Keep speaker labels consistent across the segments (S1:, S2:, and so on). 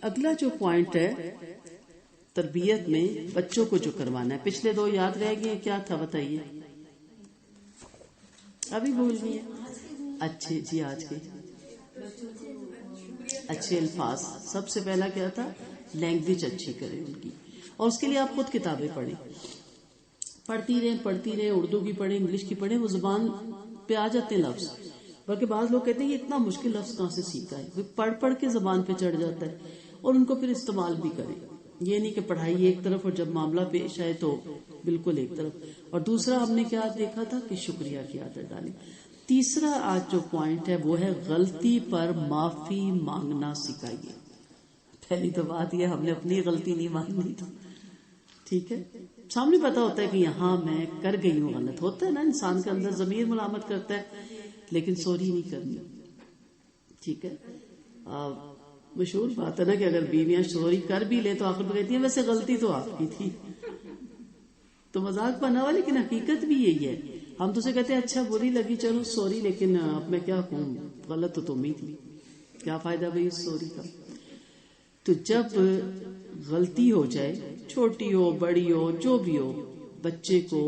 S1: اگلا جو پوائنٹ ہے تربیت میں بچوں کو جو کروانا ہے، پچھلے دو یاد رہ گئے، کیا تھا بتائیے؟ ابھی بھول گئی ہے؟ اچھے جی، آج کے اچھے الفاظ. سب سے پہلا کیا تھا؟ لینگویج اچھی کریں ان کی، اور اس کے لیے آپ خود کتابیں پڑھیں، پڑھتی رہیں، اردو کی پڑھیں، انگلش کی پڑھیں، وہ زبان پہ آ جاتے ہیں لفظ. بلکہ بعض لوگ کہتے ہیں یہ اتنا مشکل لفظ کہاں سے سیکھا ہے، پڑھ پڑھ کے زبان پہ چڑھ جاتا ہے، اور ان کو پھر استعمال بھی کریں. یہ نہیں کہ پڑھائی ایک طرف اور جب معاملہ پیش آئے تو بالکل ایک طرف. اور دوسرا ہم نے کیا دیکھا تھا کہ شکریہ کی عادت ڈالیں. تیسرا آج جو پوائنٹ ہے وہ ہے غلطی پر معافی مانگنا سکھائیے. پہلی تو بات یہ ہم نے اپنی غلطی نہیں ماننی تھی، ٹھیک ہے، سامنے پتا ہوتا ہے کہ یہاں میں کر گئی ہوں غلط. ہوتا ہے نا انسان کے اندر ضمیر ملامت کرتا ہے، لیکن سوری نہیں کرنی، ٹھیک ہے. مشہور بات ہے نا کہ اگر بیویاں سوری کر بھی لے تو آخر میں کہتی ہیں ویسے غلطی تو آپ کی تھی. تو مذاق بنا ہوا، لیکن حقیقت بھی یہی ہے. ہم تو سے کہتے ہیں اچھا بری لگی چلو سوری، لیکن اب میں کیا کہوں، غلط تو تم ہی تھی، کیا فائدہ بھائی اس سوری کا. تو جب غلطی ہو جائے، چھوٹی ہو بڑی ہو جو بھی ہو، بچے کو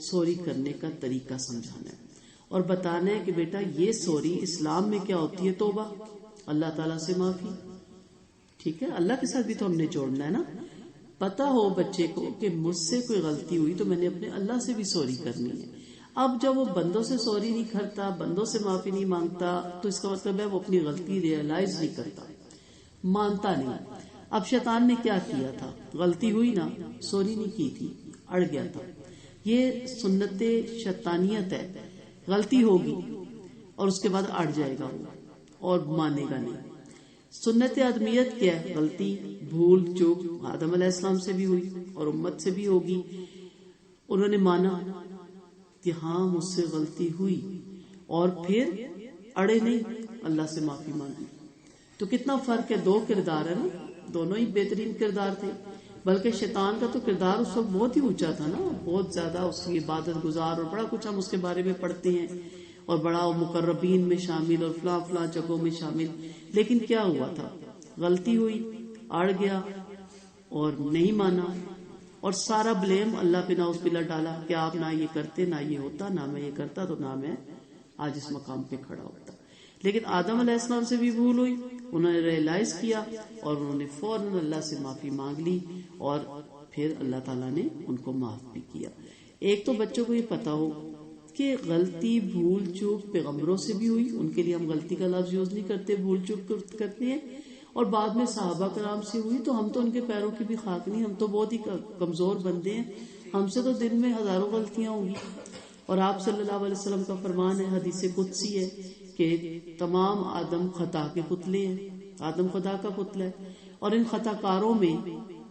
S1: سوری کرنے کا طریقہ سمجھانا ہے اور بتانا ہے کہ بیٹا یہ سوری اسلام میں کیا ہوتی ہے، توبہ، اللہ تعالیٰ سے معافی، ٹھیک ہے. اللہ کے ساتھ بھی تو ہم نے جوڑنا ہے نا. پتا ہو بچے کو کہ مجھ سے کوئی غلطی ہوئی تو میں نے اپنے اللہ سے بھی سوری کرنی ہے. اب جب وہ بندوں سے سوری نہیں کرتا، بندوں سے معافی نہیں مانگتا، تو اس کا مطلب ہے وہ اپنی غلطی ریئلائز نہیں کرتا، مانتا نہیں. اب شیطان نے کیا کیا تھا، غلطی ہوئی نا، سوری نہیں کی تھی، اڑ گیا تھا. یہ سنت شیطانیت ہے، غلطی ہوگی اور اس کے بعد اڑ جائے گا وہ اور مانے گا نہیں. سنت آدمیت کیا ہے؟ غلطی، بھول چوک آدم علیہ السلام سے بھی ہوئی اور امت سے بھی ہوگی. انہوں نے مانا کہ ہاں مجھ سے غلطی ہوئی اور پھر اڑے نہیں، اللہ سے معافی مانگی. تو کتنا فرق ہے، دو کردار ہے نا، دونوں ہی بہترین کردار تھے. بلکہ شیطان کا تو کردار اس وقت بہت ہی اونچا تھا نا، بہت زیادہ اس کی عبادت گزار، اور بڑا کچھ ہم اس کے بارے میں پڑھتے ہیں، اور بڑا مقربین میں شامل اور فلاں فلاں جگہوں میں شامل. لیکن کیا ہوا تھا، غلطی ہوئی، اڑ گیا اور نہیں مانا، اور سارا بلیم اللہ پہ نعوذ باللہ ڈالا کہ آپ نہ یہ کرتے، نہ یہ ہوتا، نہ میں یہ کرتا تو نہ میں آج اس مقام پہ کھڑا ہوتا. لیکن آدم علیہ السلام سے بھی بھول ہوئی، انہوں نے ریئلائز کیا اور انہوں نے فوراً اللہ سے معافی مانگ لی، اور پھر اللہ تعالیٰ نے ان کو معاف بھی کیا. ایک تو بچوں کو یہ پتا ہو کہ غلطی بھول چوک پیغمبروں سے بھی ہوئی، ان کے لیے ہم غلطی کا لفظ یوز نہیں کرتے، بھول چوک کرتے ہیں، اور بعد میں صحابہ کرام سے ہوئی. تو ہم تو ان کے پیروں کی بھی خاک نہیں، ہم تو بہت ہی کمزور بندے ہیں، ہم سے تو دن میں ہزاروں غلطیاں ہوں گی. اور آپ صلی اللہ علیہ وسلم کا فرمان ہے، حدیث قدسی ہے کہ تمام آدم خطا کے پتلے ہیں، آدم خدا کا پتلا ہے، اور ان خطا کاروں میں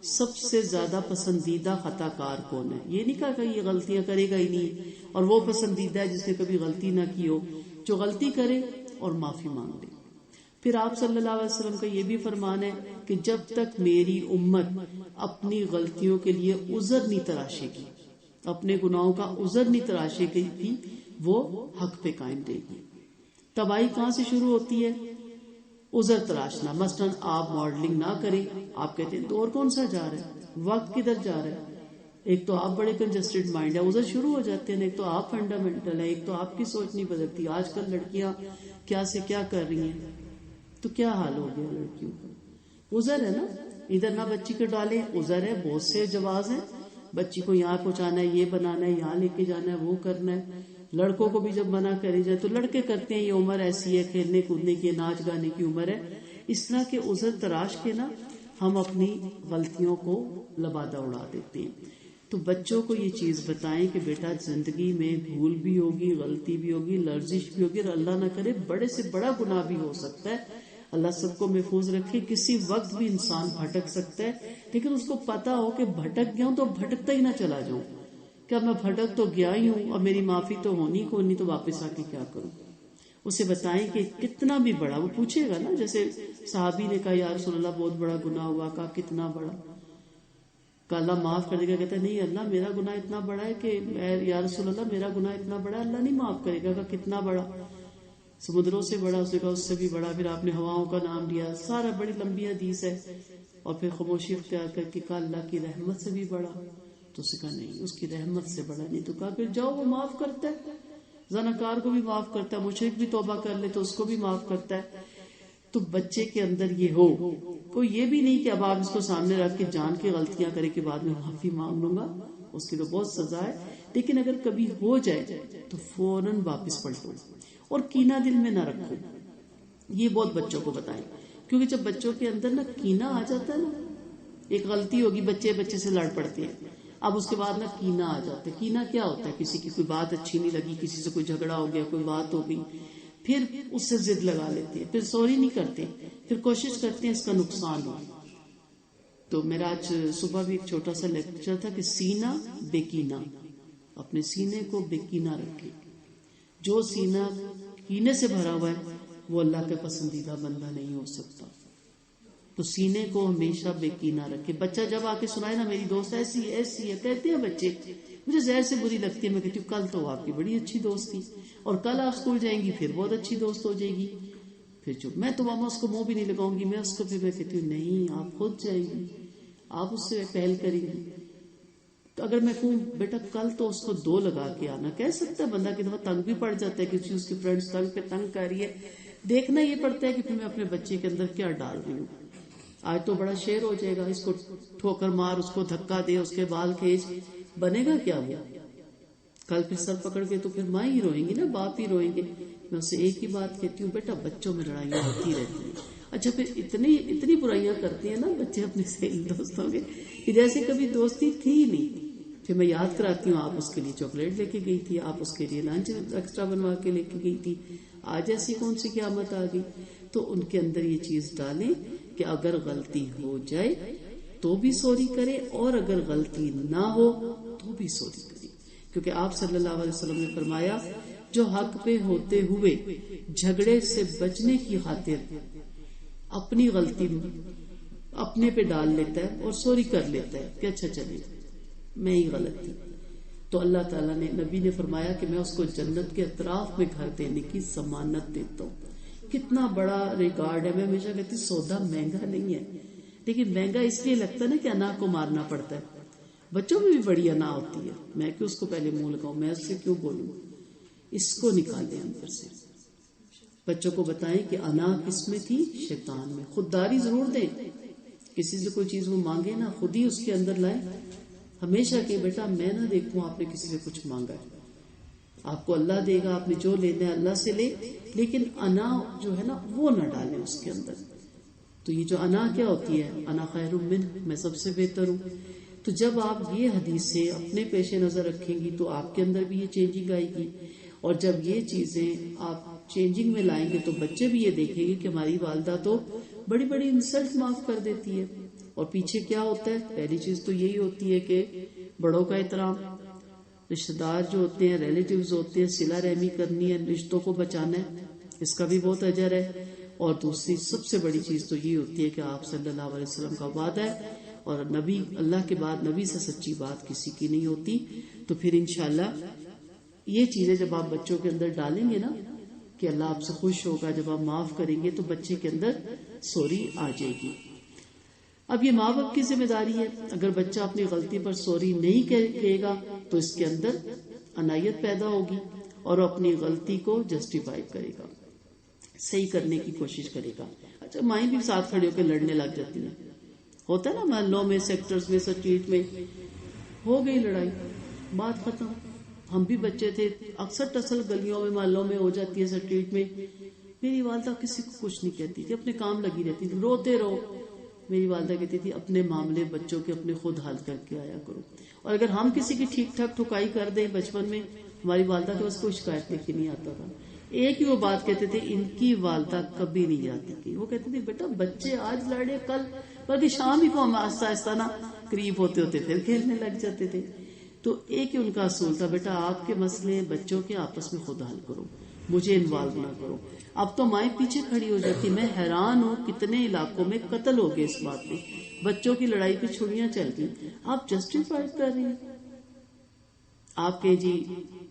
S1: سب سے زیادہ پسندیدہ خطا کار کون ہے؟ یہ نہیں کہا کہ یہ غلطیاں کرے گا ہی نہیں، اور وہ پسندیدہ ہے جس نے کبھی غلطی نہ کی ہو، جو غلطی کرے اور معافی مانگ لے. پھر آپ صلی اللہ علیہ وسلم کا یہ بھی فرمان ہے کہ جب تک میری امت اپنی غلطیوں کے لیے عذر نہیں تراشے گی، اپنے گناہوں کا عذر نہیں تراشے گی، وہ حق پہ قائم رہے گی. تباہی کہاں سے شروع ہوتی ہے؟ عذر تراشنا. مثلا آپ ماڈلنگ نہ کریں، آپ کہتے ہیں دور کون سا جا رہا ہے، وقت کدھر جا رہا ہے، ایک تو آپ بڑے کنجسٹڈ مائنڈ ہے، عذر شروع ہو جاتے ہیں. ایک تو آپ فنڈامنٹل ہے، ایک تو آپ کی سوچ نہیں بدلتی. آج کل لڑکیاں کیا سے کیا کر رہی ہیں، تو کیا حال ہو گیا لڑکیوں کا؟ عذر ہے نا. ادھر نہ بچی کو ڈالیں، عذر ہے، بہت سے جواز ہیں. بچی کو یہاں پہنچانا ہے، یہ بنانا ہے، یہاں لے کے جانا ہے، وہ کرنا ہے. لڑکوں کو بھی جب منع کرے جائے تو لڑکے کرتے ہیں، یہ عمر ایسی ہے، کھیلنے کودنے کی، ناچ گانے کی عمر ہے. اس طرح کے عذر تراش کے نا ہم اپنی غلطیوں کو لبادہ اڑا دیتے ہیں. تو بچوں کو یہ چیز بتائیں کہ بیٹا زندگی میں بھول بھی ہوگی، غلطی بھی ہوگی، لرزش بھی ہوگی، اور اللہ نہ کرے بڑے سے بڑا گناہ بھی ہو سکتا ہے. اللہ سب کو محفوظ رکھے. کسی وقت بھی انسان بھٹک سکتا ہے، لیکن اس کو پتا ہو کہ بھٹک گیا ہوں تو بھٹکتا ہی نہ چلا جاؤں. کیا میں بھٹک تو گیا ہی ہوں اور میری معافی تو ہونی کو نہیں، تو واپس آ کے کیا کروں؟ اسے بتائیں کہ کتنا بھی بڑا، وہ پوچھے گا نا، جیسے صحابی نے کہا یا رسول اللہ بہت بڑا گناہ ہوا، کہا کتنا بڑا؟ کہ اللہ معاف کر دے گا. کہتا ہے نہیں اللہ میرا گناہ اتنا بڑا ہے کہ یا رسول اللہ میرا گناہ اتنا بڑا ہے اللہ نہیں معاف کرے گا. کہ کتنا بڑا؟ سمندروں سے بڑا، اس نے کہا اس سے بھی بڑا، پھر آپ نے ہواؤں کا نام لیا، سارا بڑی لمبی حدیث ہے، اور پھر خاموشی اختیار کر کے کہا اللہ کی رحمت سے بھی بڑا، تو اس نے کہا نہیں اس کی رحمت سے بڑا نہیں، تو کہا پھر جاؤ وہ معاف کرتا ہے، زناکار کو بھی معاف کرتا ہے، مشرک بھی توبہ کر لے تو اس کو بھی معاف کرتا ہے۔ تو بچے کے اندر یہ ہو، کوئی یہ بھی نہیں کہ اب آپ اس کو سامنے رکھ کے جان کے غلطیاں کرے کے بعد میں معافی مانگ لوں گا، اس کی تو بہت سزا ہے، لیکن اگر کبھی ہو جائے تو فوراً واپس پلٹو اور کینہ دل میں نہ رکھو۔ یہ بہت بچوں کو بتائیں، کیونکہ جب بچوں کے اندر نا کینہ آ جاتا ہے نا، ایک غلطی ہوگی، بچے سے لڑ پڑتے ہیں، اب اس کے بعد نا کینہ آ جاتا ہے۔ کینہ کیا ہوتا ہے؟ کسی کی کوئی بات اچھی نہیں لگی، کسی سے کوئی جھگڑا ہو گیا، کوئی بات ہو گئی، پھر اس سے ضد لگا لیتے ہیں، پھر سوری نہیں کرتے، پھر کوشش کرتے ہیں اس کا نقصان ہو۔ تو میرا آج صبح بھی ایک چھوٹا سا لیکچر تھا کہ سینہ بے کینہ، اپنے سینے کو بے کینہ رکھے۔ جو سینہ کینے سے بھرا ہوا ہے وہ اللہ کا پسندیدہ بندہ نہیں ہو سکتا۔ تو سینے کو ہمیشہ بے کینہ رکھے۔ بچہ جب آ کے سنائے نا میری دوست ایسی ہے، کہتے ہیں بچے، مجھے زہر سے بری لگتی ہے، میں کہتی ہوں کل تو آپ کی بڑی اچھی دوست تھی، اور کل آپ اسکول جائیں گی پھر بہت اچھی دوست ہو جائے گی، پھر چپ، میں تو ماما اس کو منہ بھی نہیں لگاؤں گی، میں اس کو، پھر میں کہتی ہوں نہیں آپ خود جائیں گی، آپ اس سے پہل کریں گی۔ تو اگر میں کہوں بیٹا کل تو اس کو 2 لگا کے آنا، کہہ سکتا ہے بندہ، کہ دفعہ تنگ بھی پڑ جاتا ہے کہ اس کی فرینڈس تنگ کر رہی ہے، دیکھنا یہ پڑتا ہے کہ پھر میں اپنے بچے کے اندر کیا ڈال رہی ہوں۔ آج تو بڑا شیر ہو جائے گا، اس کو ٹھوکر مار، اس کو دھکا دے، اس کے بال کھینچ، بنے گا کیا وہ؟ کل پھر سر پکڑ کے تو پھر ماں ہی روئیں گی نا، باپ ہی روئیں گے۔ میں اسے ایک ہی بات کہتی ہوں، بیٹا بچوں میں لڑائیاں ہوتی رہتی ہیں۔ اچھا پھر اتنی برائیاں کرتے ہیں نا بچے اپنے سہیلی دوستوں کے کہ جیسے کبھی دوستی تھی ہی نہیں۔ پھر میں یاد کراتی ہوں آپ اس کے لیے چاکلیٹ لے کے گئی تھی، آپ اس کے لیے لنچ ایکسٹرا بنوا کے لے کے گئی تھی، آج ایسی کون سی قیامت آ گئی؟ تو ان کے اندر یہ چیز ڈالیں کہ اگر غلطی ہو جائے تو بھی سوری کرے، اور اگر غلطی نہ ہو تو بھی سوری کرے، کیونکہ آپ صلی اللہ علیہ وسلم نے فرمایا جو حق پہ ہوتے ہوئے جھگڑے سے بچنے کی خاطر اپنی غلطی اپنے پہ ڈال لیتا ہے اور سوری کر لیتا ہے کہ اچھا چلے میں ہی غلط تھی، تو اللہ تعالیٰ نے، نبی نے فرمایا کہ میں اس کو جنت کے اطراف میں گھر دینے کی ضمانت دیتا ہوں۔ کتنا بڑا ریکارڈ ہے۔ میں ہمیشہ کہتی سودا مہنگا نہیں ہے، لیکن مہنگا اس لیے لگتا ہے نا کہ انا کو مارنا پڑتا ہے۔ بچوں میں بھی بڑی انا ہوتی ہے، میں کیوں اس کو پہلے منہ لگاؤں، میں اس سے کیوں بولوں، اس کو نکالیں اندر سے۔ بچوں کو بتائیں کہ انا کس میں تھی؟ شیطان میں۔ خودداری ضرور دیں، کسی سے کوئی چیز وہ مانگے نا، خود ہی اس کے اندر لائیں، ہمیشہ کہ بیٹا میں نہ دیکھوں آپ نے کسی سے کچھ مانگا ہے، آپ کو اللہ دے گا، آپ نے جو لینا ہے اللہ سے لے، لیکن انا جو ہے نا وہ نہ ڈالیں اس کے اندر۔ تو یہ جو انا کیا ہوتی ہے؟ انا خیر منہ، میں سب سے بہتر ہوں۔ تو جب آپ یہ حدیثیں اپنے پیش نظر رکھیں گی تو آپ کے اندر بھی یہ چینجنگ آئے گی، اور جب یہ چیزیں آپ چینجنگ میں لائیں گے تو بچے بھی یہ دیکھیں گے کہ ہماری والدہ تو بڑی بڑی انسلٹ معاف کر دیتی ہے۔ اور پیچھے کیا ہوتا ہے؟ پہلی چیز تو یہی ہوتی ہے کہ بڑوں کا احترام، رشتہ دار جو ہوتے ہیں، ریلیٹیوز ہوتے ہیں، صلہ رحمی کرنی ہے، رشتوں کو بچانا ہے، اس کا بھی بہت اجر ہے۔ اور دوسری سب سے بڑی چیز تو یہ ہوتی ہے کہ آپ صلی اللہ علیہ وسلم کا وعدہ ہے، اور نبی، اللہ کے بعد نبی سے سچی بات کسی کی نہیں ہوتی۔ تو پھر انشاءاللہ یہ چیزیں جب آپ بچوں کے اندر ڈالیں گے نا کہ اللہ آپ سے خوش ہوگا، جب آپ معاف کریں گے تو بچے کے اندر سوری آ جائے گی۔ اب یہ ماں باپ کی ذمہ داری ہے، اگر بچہ اپنی غلطی پر سوری نہیں کہے گا تو اس کے اندر عنایت پیدا ہوگی اور وہ اپنی غلطی کو جسٹیفائی کرے گا، صحیح کرنے کی کوشش کرے گا۔ اچھا مائیں بھی ساتھ کھڑے ہو کے لڑنے لگ جاتی ہیں، ہوتا ہے نا محلوں میں، سیکٹرز میں، اسٹریٹ میں، ہو گئی لڑائی، بات ختم۔ ہم بھی بچے تھے، اکثر ٹسل گلیوں میں، محلوں میں ہو جاتی ہے، اسٹریٹ میں۔ میری والدہ کسی کو کچھ نہیں کہتی تھی، اپنے کام لگی رہتی تھی، روتے رہو۔ میری والدہ کہتی تھی اپنے معاملے بچوں کے اپنے خود حل کر کے آیا کرو، اور اگر ہم کسی کی ٹھیک ٹھاک ٹھکائی کر دیں بچپن میں، ہماری والدہ کے بس کوئی شکایت لے کے نہیں آتا تھا۔ ایک ہی وہ بات کہتے تھے، ان کی والدہ کبھی نہیں جاتی تھی، وہ کہتے تھے بیٹا بچے آج لڑے کل، بلکہ شام ہی کو ہم آہستہ آہستہ نا قریب ہوتے ہوتے پھر کھیلنے لگ جاتے تھے۔ تو ایک ہی ان کا اصول تھا، بیٹا آپ کے مسئلے بچوں کے آپس میں خود حل کرو، مجھے انوالو نہ کرو۔ اب تو مائیں پیچھے کھڑی ہو جاتی، میں حیران ہوں کتنے علاقوں میں قتل ہو گئے اس بات پہ، بچوں کی لڑائی پہ چھڑیاں چل گئی، آپ جسٹیفائی کر رہی ہیں۔ آپ کہیں جی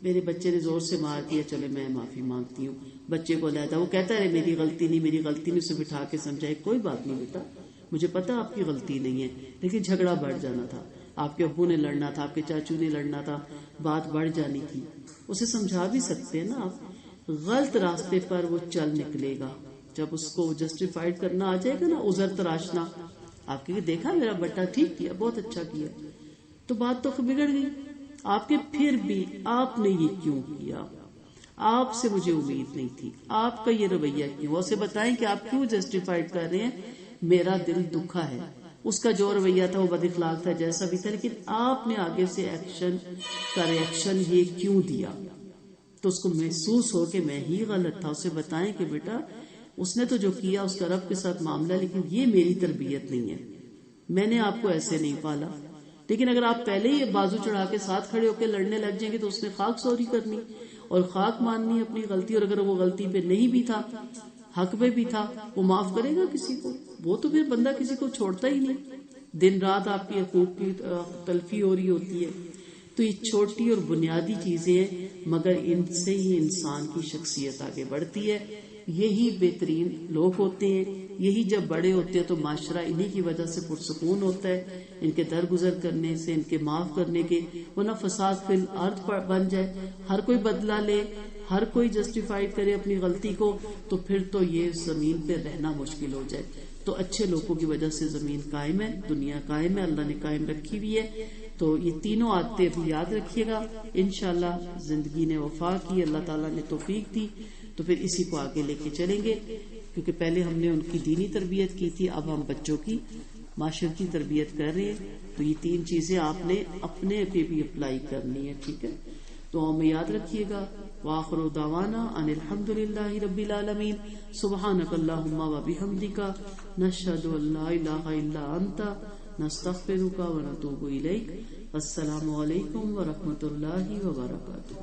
S1: میرے بچے نے زور سے مار دیا، چلے میں معافی مانگتی ہوں، بچے کو لیتا، وہ کہتا ہے میری غلطی نہیں میری غلطی نہیں، اسے بٹھا کے سمجھائے کوئی بات نہیں بیٹا، مجھے پتا آپ کی غلطی نہیں ہے، لیکن جھگڑا بڑھ جانا تھا، آپ کے ابو نے لڑنا تھا، آپ کے چاچو نے لڑنا تھا، بات بڑھ جانی تھی، اسے سمجھا بھی سکتے ہیں نا آپ۔ غلط راستے پر وہ چل نکلے گا، جب اس کو جسٹیفائیڈ کرنا آ جائے گا نا، عذر تراشنا، آپ کے دیکھا میرا بیٹا ٹھیک کیا، بہت اچھا کیا، تو بات تو بگڑ گئی آپ کے، پھر بھی آپ نے یہ کیوں کیا، آپ سے مجھے امید نہیں تھی، آپ کا یہ رویہ کیوں، اسے بتائیں کہ آپ کیوں جسٹیفائیڈ کر رہے ہیں، میرا دل دکھا ہے، اس کا جو رویہ تھا وہ بد اخلاق تھا جیسا بھی تھا، لیکن آپ نے آگے سے ایکشن کا ریئیکشن یہ کیوں دیا، تو اس کو محسوس ہو کہ میں ہی غلط تھا، اسے بتائیں کہ بیٹا اس نے تو جو کیا اس کا رب کے ساتھ معاملہ، لیکن یہ میری تربیت نہیں ہے، میں نے آپ کو ایسے نہیں پالا۔ لیکن اگر آپ پہلے ہی بازو چڑھا کے ساتھ کھڑے ہو کے لڑنے لگ جائیں گے تو اس نے خاک سوری کرنی اور خاک ماننی اپنی غلطی، اور اگر وہ غلطی پہ نہیں بھی تھا، حق میں بھی تھا، وہ معاف کرے گا کسی کو؟ وہ تو پھر بندہ کسی کو چھوڑتا ہی نہیں، دن رات آپ کی حقوق کی تلفی ہو رہی ہوتی ہے۔ تو یہ چھوٹی اور بنیادی چیزیں ہیں، مگر ان سے ہی انسان کی شخصیت آگے بڑھتی ہے، یہی بہترین لوگ ہوتے ہیں، یہی جب بڑے ہوتے ہیں تو معاشرہ انہی کی وجہ سے پرسکون ہوتا ہے، ان کے درگزر کرنے سے، ان کے معاف کرنے کے، ورنہ فساد فی الارض بن جائے، ہر کوئی بدلہ لے، ہر کوئی جسٹیفائیڈ کرے اپنی غلطی کو، تو پھر تو یہ زمین پہ رہنا مشکل ہو جائے۔ تو اچھے لوگوں کی وجہ سے زمین قائم ہے، دنیا قائم ہے، اللہ نے قائم رکھی ہوئی ہے۔ تو یہ تینوں عادتیں بھی یاد رکھیے گا، انشاءاللہ زندگی نے وفا کی، اللہ تعالیٰ نے توفیق دی، تو پھر اسی کو آگے لے کے چلیں گے، کیونکہ پہلے ہم نے ان کی دینی تربیت کی تھی، اب ہم بچوں کی معاشرتی تربیت کر رہے ہیں، تو یہ تین چیزیں آپ نے اپنے پہ بھی اپلائی کرنی ہے، ٹھیک ہے؟ دعاؤں میں یاد رکھیے گا۔ وآخر دعوانا ان الحمدللہ رب العالمین، سبحانک اللہم و بحمدک، نشہد ان لا الہ الا انت، نستغفرک و نتوب الیک۔ السلام علیکم ورحمۃ اللہ وبرکاتہ۔